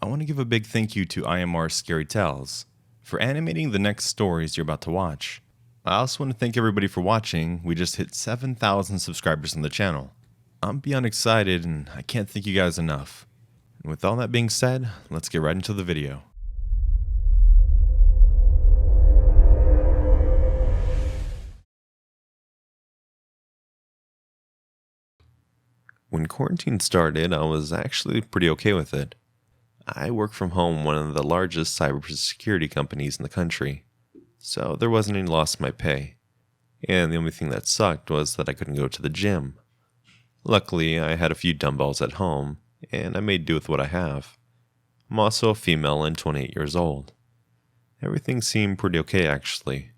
I want to give a big thank you to IMR Scary Tales for animating the next stories you're about to watch. I also want to thank everybody for watching. We just hit 7,000 subscribers on the channel. I'm beyond excited and I can't thank you guys enough. And with all that being said, let's get right into the video. When quarantine started, I was actually pretty okay with it. I work from home, one of the largest cybersecurity companies in the country, so there wasn't any loss in my pay, and the only thing that sucked was that I couldn't go to the gym. Luckily, I had a few dumbbells at home, and I made do with what I have. I'm also a female and 28 years old. Everything seemed pretty okay actually.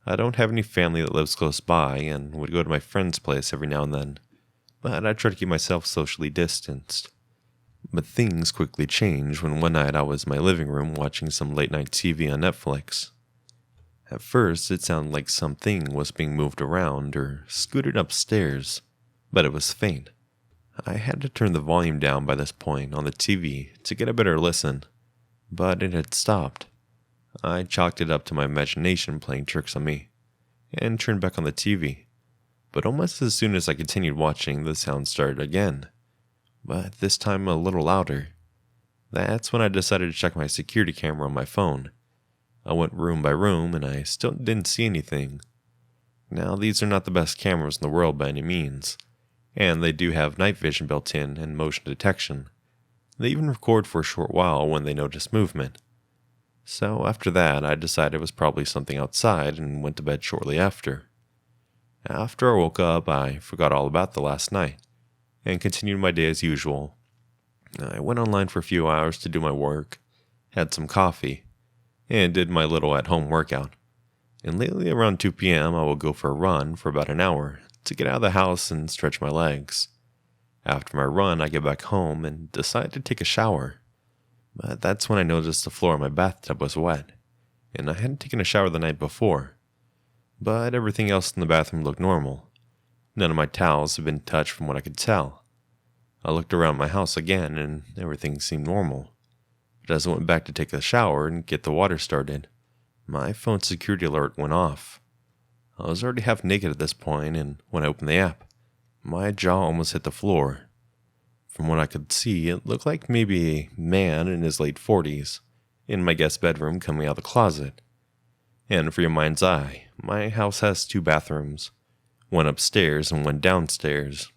I don't have any family that lives close by and would go to my friend's place every now and then, but I try to keep myself socially distanced. But things quickly changed when one night I was in my living room watching some late night TV on Netflix. At first, it sounded like something was being moved around or scooted upstairs, but it was faint. I had to turn the volume down by this point on the TV to get a better listen, but it had stopped. I chalked it up to my imagination playing tricks on me, and turned back on the TV. But almost as soon as I continued watching, the sound started again, but this time a little louder. That's when I decided to check my security camera on my phone. I went room by room and I still didn't see anything. Now, these are not the best cameras in the world by any means, and they do have night vision built in and motion detection. They even record for a short while when they notice movement. So after that, I decided it was probably something outside and went to bed shortly after. After I woke up, I forgot all about the last night and continued my day as usual. I went online for a few hours to do my work, had some coffee, and did my little at-home workout. And lately around 2 p.m. I will go for a run for about an hour to get out of the house and stretch my legs. After my run, I get back home and decide to take a shower. But that's when I noticed the floor of my bathtub was wet, and I hadn't taken a shower the night before. But everything else in the bathroom looked normal. None of my towels had been touched from what I could tell. I looked around my house again and everything seemed normal. But as I went back to take a shower and get the water started, my phone's security alert went off. I was already half naked at this point, and when I opened the app, my jaw almost hit the floor. From what I could see, it looked like maybe a man in his late 40s in my guest bedroom coming out of the closet. And for your mind's eye, my house has 2 bathrooms, one upstairs and one downstairs.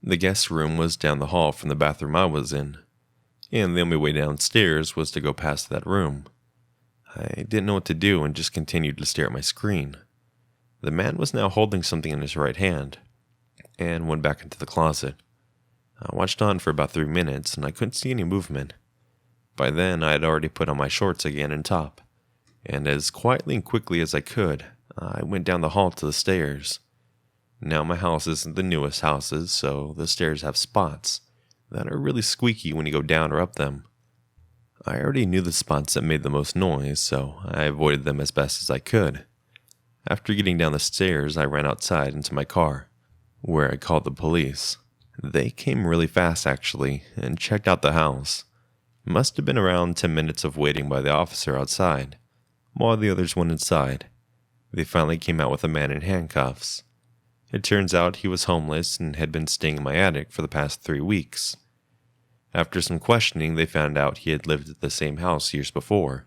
The guest room was down the hall from the bathroom I was in, and the only way downstairs was to go past that room. I didn't know what to do and just continued to stare at my screen. The man was now holding something in his right hand, and went back into the closet. I watched on for about 3 minutes and I couldn't see any movement. By then I had already put on my shorts again and top, and as quietly and quickly as I could, I went down the hall to the stairs. Now my house isn't the newest houses, so the stairs have spots that are really squeaky when you go down or up them. I already knew the spots that made the most noise, so I avoided them as best as I could. After getting down the stairs, I ran outside into my car, where I called the police. They came really fast actually, and checked out the house. It must have been around 10 minutes of waiting by the officer outside, while the others went inside. They finally came out with a man in handcuffs. It turns out he was homeless and had been staying in my attic for the past 3 weeks. After some questioning, they found out he had lived at the same house years before,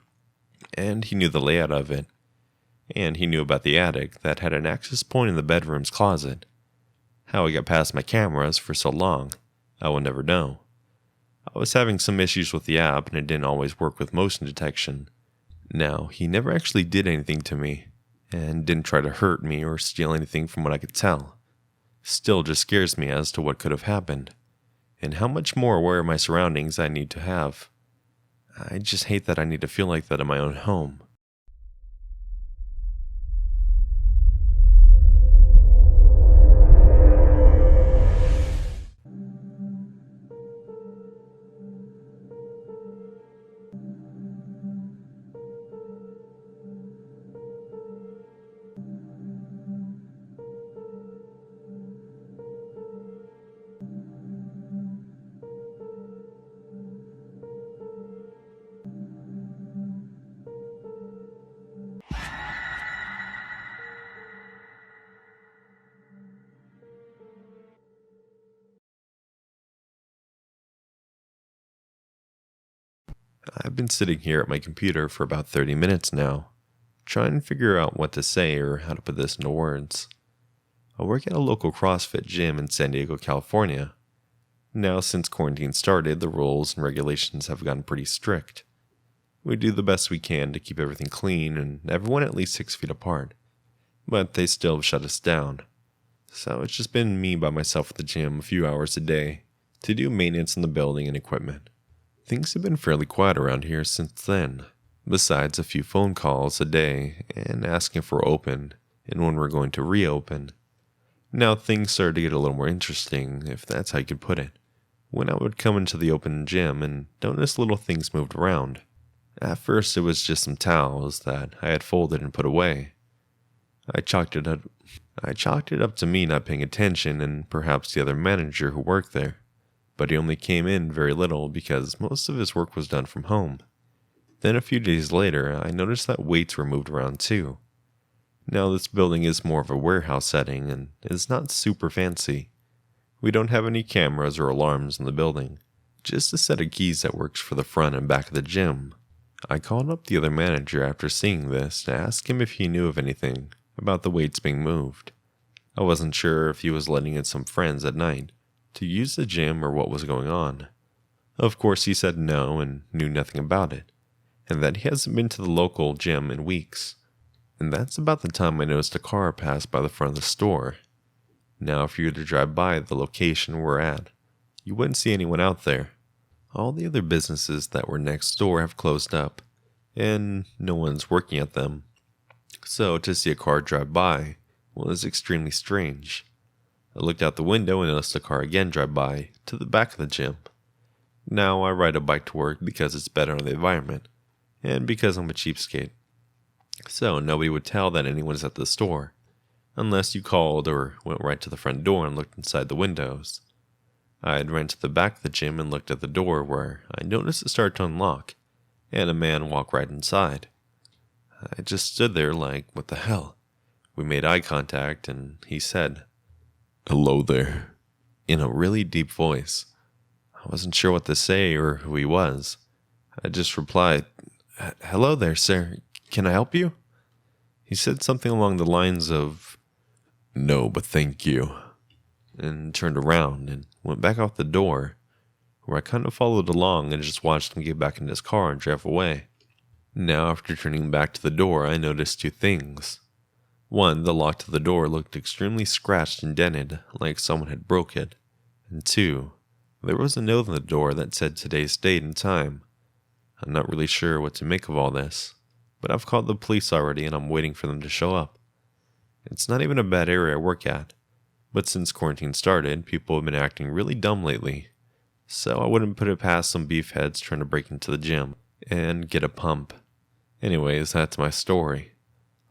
and he knew the layout of it, and he knew about the attic that had an access point in the bedroom's closet. How he got past my cameras for so long, I will never know. I was having some issues with the app and it didn't always work with motion detection. Now, he never actually did anything to me, and didn't try to hurt me or steal anything from what I could tell. Still just scares me as to what could have happened, and how much more aware of my surroundings I need to have. I just hate that I need to feel like that in my own home. I've been sitting here at my computer for about 30 minutes now, trying to figure out what to say or how to put this into words. I work at a local CrossFit gym in San Diego, California. Now, since quarantine started, the rules and regulations have gotten pretty strict. We do the best we can to keep everything clean and everyone at least 6 feet apart, but they still have shut us down. So it's just been me by myself at the gym a few hours a day to do maintenance in the building and equipment. Things have been fairly quiet around here since then, besides a few phone calls a day and asking if we're open and when we're going to reopen. Now things started to get a little more interesting, if that's how you could put it, when I would come into the open gym and notice little things moved around. At first it was just some towels that I had folded and put away. I chalked it up to me not paying attention and perhaps the other manager who worked there, but he only came in very little because most of his work was done from home. Then a few days later, I noticed that weights were moved around too. Now this building is more of a warehouse setting and is not super fancy. We don't have any cameras or alarms in the building, just a set of keys that works for the front and back of the gym. I called up the other manager after seeing this to ask him if he knew of anything about the weights being moved. I wasn't sure if he was letting in some friends at night to use the gym or what was going on. Of course he said no and knew nothing about it, and that he hasn't been to the local gym in weeks. And that's about the time I noticed a car pass by the front of the store. Now if you were to drive by the location we're at, you wouldn't see anyone out there. All the other businesses that were next door have closed up, and no one's working at them. So to see a car drive by was extremely strange. I looked out the window and noticed a car again drive by to the back of the gym. Now I ride a bike to work because it's better on the environment, and because I'm a cheapskate. So nobody would tell that anyone is at the store, unless you called or went right to the front door and looked inside the windows. I had ran to the back of the gym and looked at the door where I noticed it start to unlock, and a man walk right inside. I just stood there like, what the hell? We made eye contact and he said, "Hello there," in a really deep voice. I wasn't sure what to say or who he was. I just replied, "Hello there, sir. Can I help you?" He said something along the lines of, "No, but thank you," and turned around and went back out the door, where I kind of followed along and just watched him get back in his car and drive away. Now, after turning back to the door, I noticed two things. One, the lock to the door looked extremely scratched and dented, like someone had broke it. And two, there was a note on the door that said today's date and time. I'm not really sure what to make of all this, but I've called the police already and I'm waiting for them to show up. It's not even a bad area I work at, but since quarantine started, people have been acting really dumb lately. So I wouldn't put it past some beefheads trying to break into the gym and get a pump. Anyways, that's my story.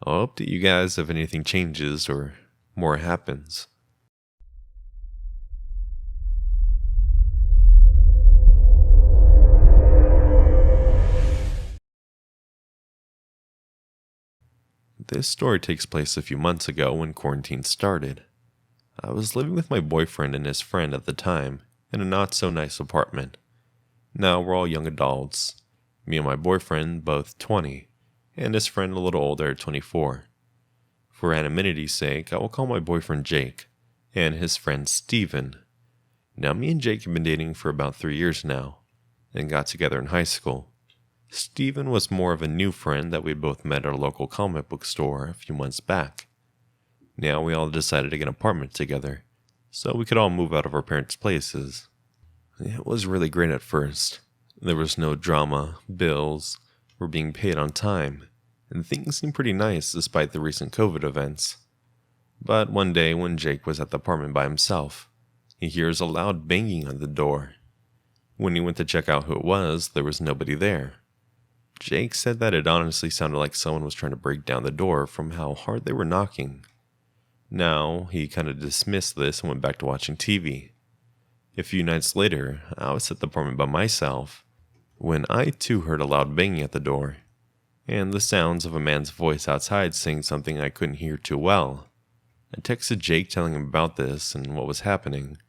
I hope that you guys, if anything changes or more happens. This story takes place a few months ago when quarantine started. I was living with my boyfriend and his friend at the time in a not-so-nice apartment. Now we're all young adults. Me and my boyfriend, both 20, and his friend a little older, 24. For anonymity's sake, I will call my boyfriend Jake, and his friend Steven. Now me and Jake have been dating for about 3 years now, and got together in high school. Steven was more of a new friend that we both met at a local comic book store a few months back. Now we all decided to get an apartment together, so we could all move out of our parents' places. It was really great at first. There was no drama, bills were being paid on time, and things seemed pretty nice despite the recent COVID events. But one day when Jake was at the apartment by himself, he hears a loud banging on the door. When he went to check out who it was, there was nobody there. Jake said that it honestly sounded like someone was trying to break down the door from how hard they were knocking. Now, he kind of dismissed this and went back to watching TV. A few nights later, I was at the apartment by myself, when I too heard a loud banging at the door, and the sounds of a man's voice outside saying something I couldn't hear too well. I texted Jake telling him about this and what was happening,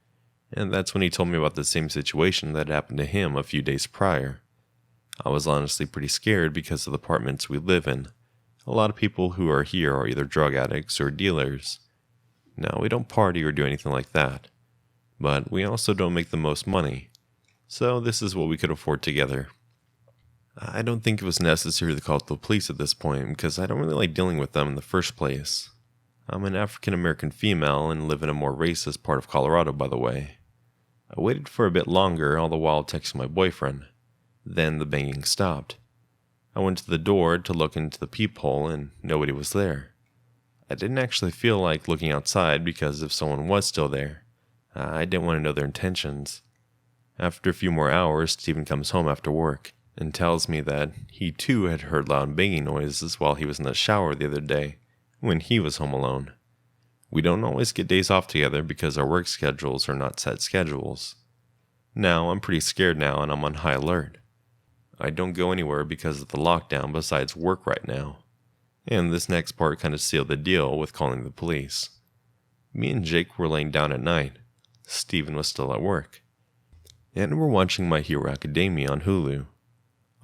and that's when he told me about the same situation that happened to him a few days prior. I was honestly pretty scared because of the apartments we live in. A lot of people who are here are either drug addicts or dealers. Now, we don't party or do anything like that, but we also don't make the most money, so this is what we could afford together. I don't think it was necessary to call the police at this point because I don't really like dealing with them in the first place. I'm an African American female and live in a more racist part of Colorado, by the way. I waited for a bit longer, all the while texting my boyfriend. Then the banging stopped. I went to the door to look into the peephole and nobody was there. I didn't actually feel like looking outside because if someone was still there, I didn't want to know their intentions. After a few more hours, Steven comes home after work and tells me that he too had heard loud banging noises while he was in the shower the other day when he was home alone. We don't always get days off together because our work schedules are not set schedules. Now, I'm pretty scared now and I'm on high alert. I don't go anywhere because of the lockdown besides work right now. And this next part kind of sealed the deal with calling the police. Me and Jake were laying down at night. Steven was still at work. And we're watching My Hero Academia on Hulu.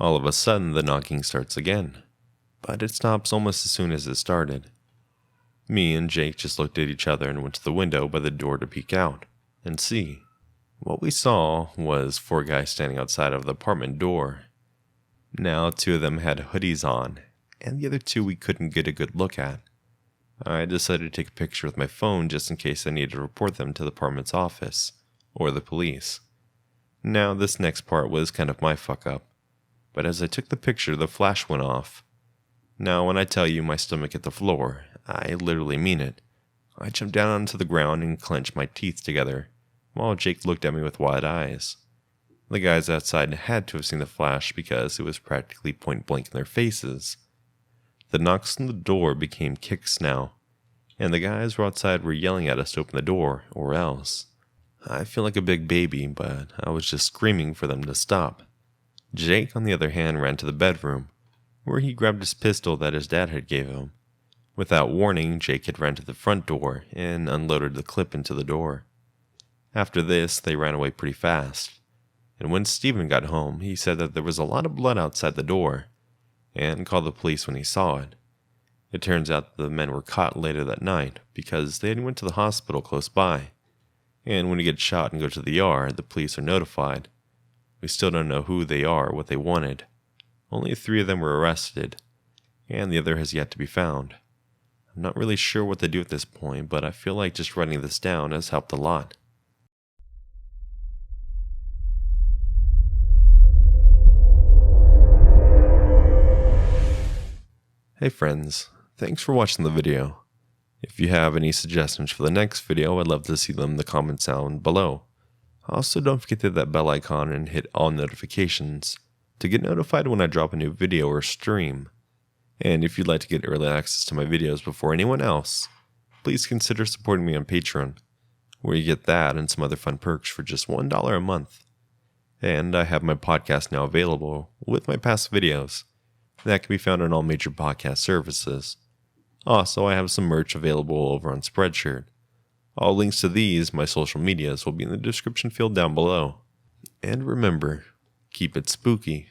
All of a sudden, the knocking starts again. But it stops almost as soon as it started. Me and Jake just looked at each other and went to the window by the door to peek out and see. What we saw was 4 guys standing outside of the apartment door. Now 2 of them had hoodies on, and the other 2 we couldn't get a good look at. I decided to take a picture with my phone just in case I needed to report them to the apartment's office, or the police. Now this next part was kind of my fuck up, but as I took the picture the flash went off. Now when I tell you my stomach hit the floor, I literally mean it. I jumped down onto the ground and clenched my teeth together, while Jake looked at me with wide eyes. The guys outside had to have seen the flash because it was practically point blank in their faces. The knocks on the door became kicks now, and the guys who were outside were yelling at us to open the door, or else. I feel like a big baby, but I was just screaming for them to stop. Jake, on the other hand, ran to the bedroom, where he grabbed his pistol that his dad had gave him. Without warning, Jake had ran to the front door and unloaded the clip into the door. After this, they ran away pretty fast. And when Steven got home, he said that there was a lot of blood outside the door, and called the police when he saw it. It turns out that the men were caught later that night because they had went to the hospital close by. And when you get shot and go to the ER, the police are notified. We still don't know who they are or what they wanted. Only 3 of them were arrested, and the other has yet to be found. I'm not really sure what to do at this point, but I feel like just writing this down has helped a lot. Hey friends, thanks for watching the video. If you have any suggestions for the next video, I'd love to see them in the comments down below. Also, don't forget to hit that bell icon and hit all notifications to get notified when I drop a new video or stream. And if you'd like to get early access to my videos before anyone else, please consider supporting me on Patreon, where you get that and some other fun perks for just $1 a month. And I have my podcast now available with my past videos. That can be found on all major podcast services. Also, I have some merch available over on Spreadshirt. All links to these, my social medias, will be in the description field down below. And remember, keep it spooky.